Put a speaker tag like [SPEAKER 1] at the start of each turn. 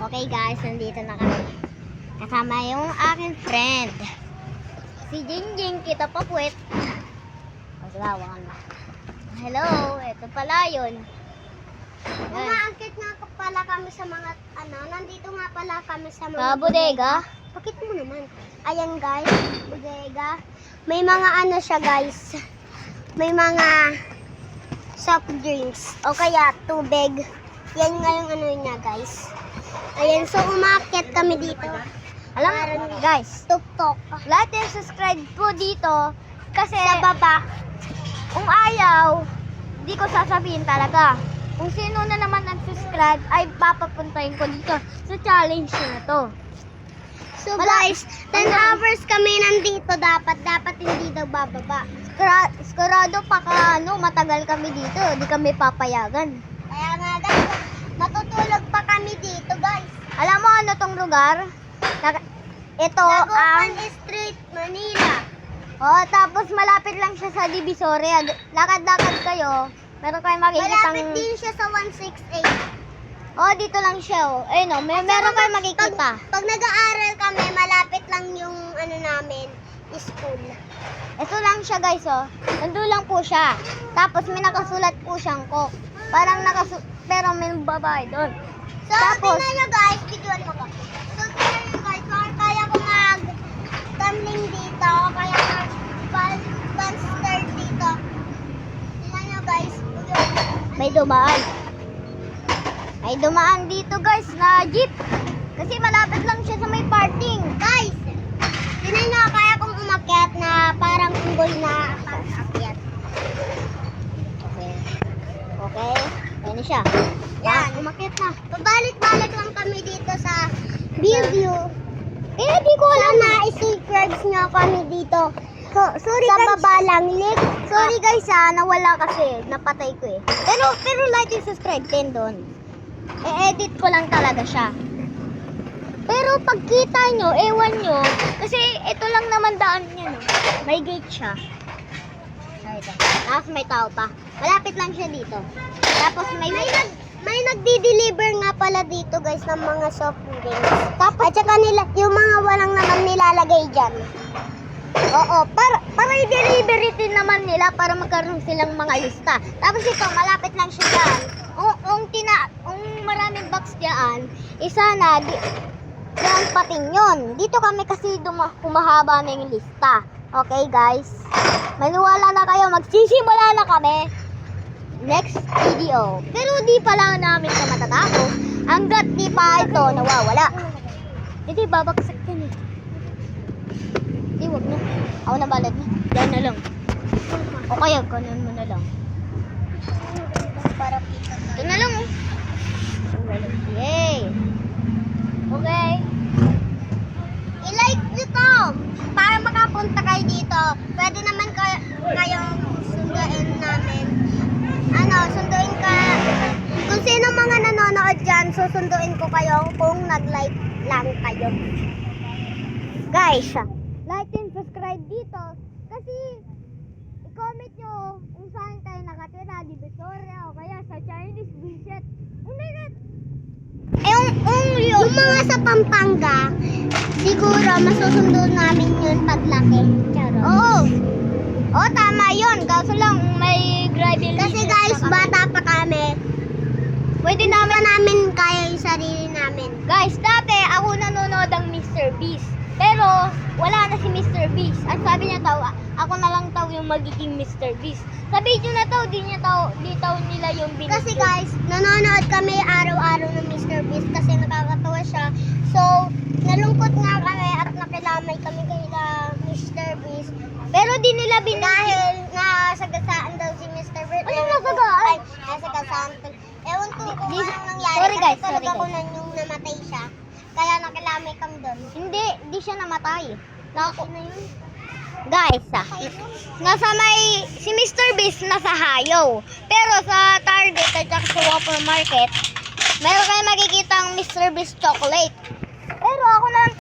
[SPEAKER 1] Okay guys, nandito na kami. Kasama yung aking friend. Si Jingjing, kita pa puwet. Paglawangan na. Hello, ito pala yun.
[SPEAKER 2] Umaangkit nga pala kami sa mga, nandito nga pala kami sa mga
[SPEAKER 1] Sa bodega.
[SPEAKER 2] Pakita mo naman. Ayan guys, bodega. May mga siya guys. May mga soft drinks. O kaya tubig. Yan nga yung niya guys. Ayan, so umaakit kami dito.
[SPEAKER 1] Alam mo, guys,
[SPEAKER 2] Tuk-tuk.
[SPEAKER 1] lahat yung subscribe po dito. Kasi,
[SPEAKER 2] Sa baba.
[SPEAKER 1] kung ayaw, di ko sasabihin talaga. Kung sino na naman nag-subscribe, ay papapuntahin ko dito sa challenge na to.
[SPEAKER 2] So guys, 10 hours kami nandito dapat. Dapat hindi daw bababa.
[SPEAKER 1] Sigurado pa matagal kami dito. Di kami papayagan.
[SPEAKER 2] Kaya nga guys, matutulog pa kami dito guys.
[SPEAKER 1] Alam mo ano tong lugar? Ito
[SPEAKER 2] Dagupan
[SPEAKER 1] ang...
[SPEAKER 2] Street, Manila.
[SPEAKER 1] Oh, tapos malapit lang siya sa Divisoria. Lakad-lakad kayo. Meron kayong makikitang...
[SPEAKER 2] Malapit din siya sa 168.
[SPEAKER 1] Oh, dito lang siya. Oh. Ayun oh, meron kayong makikita.
[SPEAKER 2] Pag nag-aaral kami, malapit lang yung namin, school.
[SPEAKER 1] Ito lang siya guys oh. Nandun lang po siya. Tapos may nakasulat po siyang Coke. Parang pero may babae doon.
[SPEAKER 2] So,
[SPEAKER 1] Tapos-
[SPEAKER 2] tingnan nyo guys, videoan mo ko. So, tingnan nyo guys, kaya ko mag-tumbling dito, kaya mag-banster dito. Tingnan nyo guys, videoan mo.
[SPEAKER 1] May dumaan. May dumaan dito guys na jeep. Kasi malapit lang siya sa may parking.
[SPEAKER 2] Guys, tingnan nyo, kaya kong umakyat na parang unggoy na pag-akyat.
[SPEAKER 1] Okay. Okay. Ayan na siya.
[SPEAKER 2] Yan.
[SPEAKER 1] Umakyat na.
[SPEAKER 2] Pabalik-balik lang kami dito sa View.
[SPEAKER 1] Eh, di ko alam
[SPEAKER 2] Sana i-subscribe nyo kami dito.
[SPEAKER 1] Sorry
[SPEAKER 2] Sa
[SPEAKER 1] guys.
[SPEAKER 2] baba lang, link.
[SPEAKER 1] Sorry guys nawala kasi. Napatay ko eh. Pero like and subscribe din doon. E-edit ko lang talaga siya. Pero pagkita nyo, ewan nyo, kasi ito lang naman daan niya, no? May gate siya. Tapos may tao pa. Malapit lang siya dito. Tapos
[SPEAKER 2] May nagdi-deliver nga pala dito guys ng mga soft drinks. At saka yung mga walang naman nilalagay dyan.
[SPEAKER 1] Oo, para i-delivery din naman nila para magkaroon silang mga lista. Tapos ito, malapit lang siya dyan. Kung maraming box dyan, isa na, yan pating yun. Dito kami kasi humahaba na yung lista. Okay guys? Maniwala na kayo, magsisimula na kami. Next video. Pero di pala namin siya matatapos hanggat di pa ito nawawala. Hindi, babagsak yan eh. Hindi, wag na. Ako na balad na. Diyan na lang. O kaya, ganun mo na lang.
[SPEAKER 2] Para kita
[SPEAKER 1] Ito na lang oh. Yay! Okay.
[SPEAKER 2] I-like nyo to para makapunta kayo dito. Pwede naman kayong sunduin namin. Sunduin ka. Kung sino mga nanonood dyan, susunduin ko kayo kung nag-like lang kayo.
[SPEAKER 1] Guys, like and subscribe dito kasi i-comment nyo kung saan tayo nakatira, Divisoria o kaya sa Chinese visit. Oh my God!
[SPEAKER 2] Yung mga sa Pampanga, siguro masusundo namin yun paglaki.
[SPEAKER 1] Oo. Oo, tama yun. Kaso lang may gravel.
[SPEAKER 2] Kasi guys, bata pa kami.
[SPEAKER 1] Pwede
[SPEAKER 2] Hindi
[SPEAKER 1] namin.
[SPEAKER 2] pa namin kaya yung sarili namin.
[SPEAKER 1] Guys, dati ako nanonood ng Mr. Beast. Pero wala na si Mr. Beast. At sabi niya daw, ako na lang daw yung magiging Mr. Beast. Sa video na to, di daw nila yung binigyan.
[SPEAKER 2] Kasi guys, nanonood kami araw-araw ng Mr. Beast kasi nakakatawa siya. So, nalungkot nga kami at nakilamay kami kay Mr. Beast.
[SPEAKER 1] Pero di nila binigyan.
[SPEAKER 2] Dahil nasagasaan daw si Mr. Beast.
[SPEAKER 1] Anong nasagaan?
[SPEAKER 2] Ay, nasagasaan. Ewan ko kung anong nangyari.
[SPEAKER 1] Sorry, guys,
[SPEAKER 2] Kasi
[SPEAKER 1] sorry,
[SPEAKER 2] talaga ko
[SPEAKER 1] guys.
[SPEAKER 2] na yung namatay siya. Kaya nakilamay kami doon.
[SPEAKER 1] Hindi siya namatay.
[SPEAKER 2] Ako na yun.
[SPEAKER 1] Guys, nasa si Mr. Beast nasa Hayo. Pero sa Target at saka sa Whopper Market, meron kayo makikita ang Mr. Beast chocolate. Pero ako na